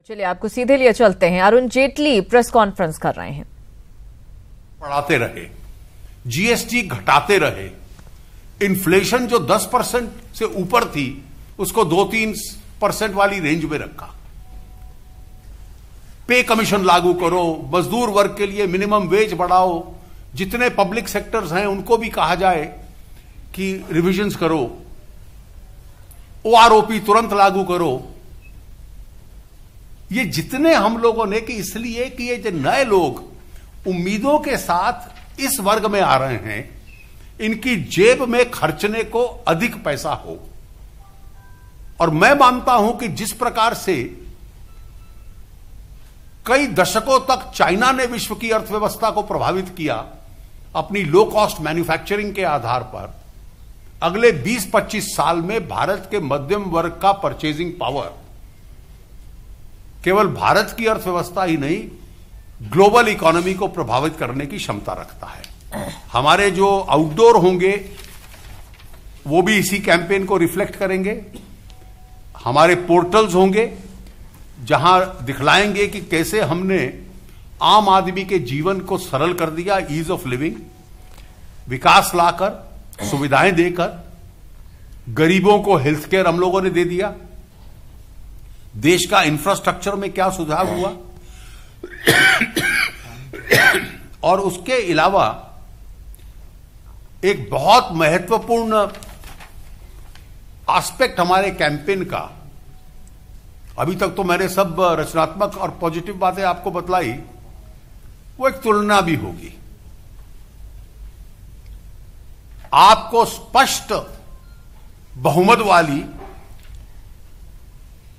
चलिए आपको सीधे लिए चलते हैं। अरुण जेटली प्रेस कॉन्फ्रेंस कर रहे हैं। बढ़ाते रहे, जीएसटी घटाते रहे, इन्फ्लेशन जो 10% से ऊपर थी उसको 2-3% वाली रेंज में रखा। पे कमीशन लागू करो, मजदूर वर्ग के लिए मिनिमम वेज बढ़ाओ, जितने पब्लिक सेक्टर्स हैं उनको भी कहा जाए कि रिविजन्स करो, ओआरओपी तुरंत लागू करो। ये जितने हम लोगों ने कि इसलिए कि ये जो नए लोग उम्मीदों के साथ इस वर्ग में आ रहे हैं, इनकी जेब में खर्चने को अधिक पैसा हो। और मैं मानता हूं कि जिस प्रकार से कई दशकों तक चाइना ने विश्व की अर्थव्यवस्था को प्रभावित किया अपनी लो कॉस्ट मैन्युफैक्चरिंग के आधार पर, अगले 20-25 साल में भारत के मध्यम वर्ग का परचेजिंग पावर केवल भारत की अर्थव्यवस्था ही नहीं, ग्लोबल इकोनॉमी को प्रभावित करने की क्षमता रखता है। हमारे जो आउटडोर होंगे वो भी इसी कैंपेन को रिफ्लेक्ट करेंगे। हमारे पोर्टल्स होंगे जहां दिखलाएंगे कि कैसे हमने आम आदमी के जीवन को सरल कर दिया, ईज ऑफ लिविंग, विकास लाकर, सुविधाएं देकर। गरीबों को हेल्थ केयर हम लोगों ने दे दिया। देश का इंफ्रास्ट्रक्चर में क्या सुधार हुआ और उसके अलावा एक बहुत महत्वपूर्ण एस्पेक्ट हमारे कैंपेन का, अभी तक तो मैंने सब रचनात्मक और पॉजिटिव बातें आपको बतलाई, वो एक तुलना भी होगी। आपको स्पष्ट बहुमत वाली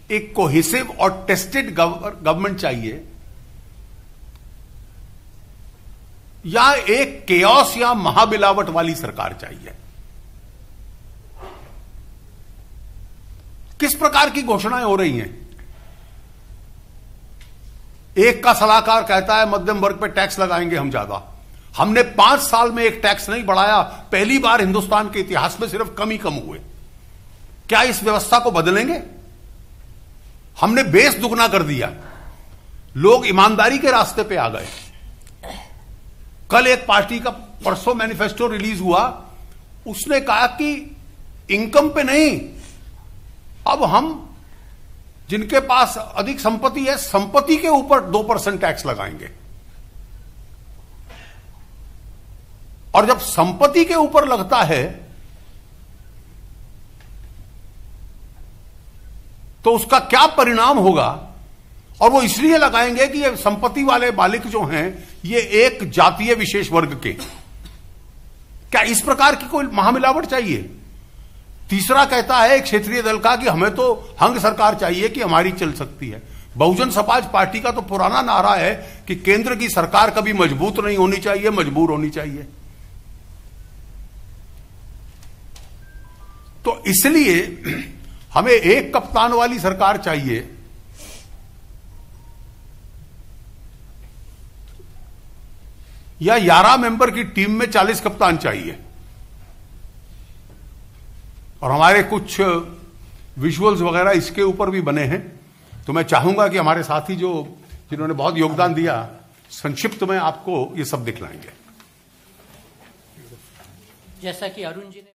एक कोहेसिव और टेस्टेड गवर्नमेंट चाहिए, या एक केओस या महामिलावट वाली सरकार चाहिए? किस प्रकार की घोषणाएं हो रही हैं? एक का सलाहकार कहता है मध्यम वर्ग पे टैक्स लगाएंगे हम ज्यादा। हमने 5 साल में एक टैक्स नहीं बढ़ाया, पहली बार हिंदुस्तान के इतिहास में सिर्फ कम ही कम हुए। क्या इस व्यवस्था को बदलेंगे? हमने बेस दुगना कर दिया, लोग ईमानदारी के रास्ते पे आ गए। कल एक पार्टी का परसों मैनिफेस्टो रिलीज हुआ, उसने कहा कि इनकम पे नहीं, अब हम जिनके पास अधिक संपत्ति है, संपत्ति के ऊपर 2% टैक्स लगाएंगे। और जब संपत्ति के ऊपर लगता है तो उसका क्या परिणाम होगा? और वो इसलिए लगाएंगे कि ये संपत्ति वाले मालिक जो हैं ये एक जातीय विशेष वर्ग के। क्या इस प्रकार की कोई महामिलावट चाहिए? तीसरा कहता है एक क्षेत्रीय दल का कि हमें तो हंग सरकार चाहिए कि हमारी चल सकती है। बहुजन समाज पार्टी का तो पुराना नारा है कि केंद्र की सरकार कभी मजबूत नहीं होनी चाहिए, मजबूर होनी चाहिए। तो इसलिए हमें एक कप्तान वाली सरकार चाहिए, या 11 मेंबर की टीम में 40 कप्तान चाहिए? और हमारे कुछ विजुअल्स वगैरह इसके ऊपर भी बने हैं, तो मैं चाहूंगा कि हमारे साथी जिन्होंने बहुत योगदान दिया, संक्षिप्त में आपको ये सब दिखलाएंगे। जैसा कि अरुण जी ने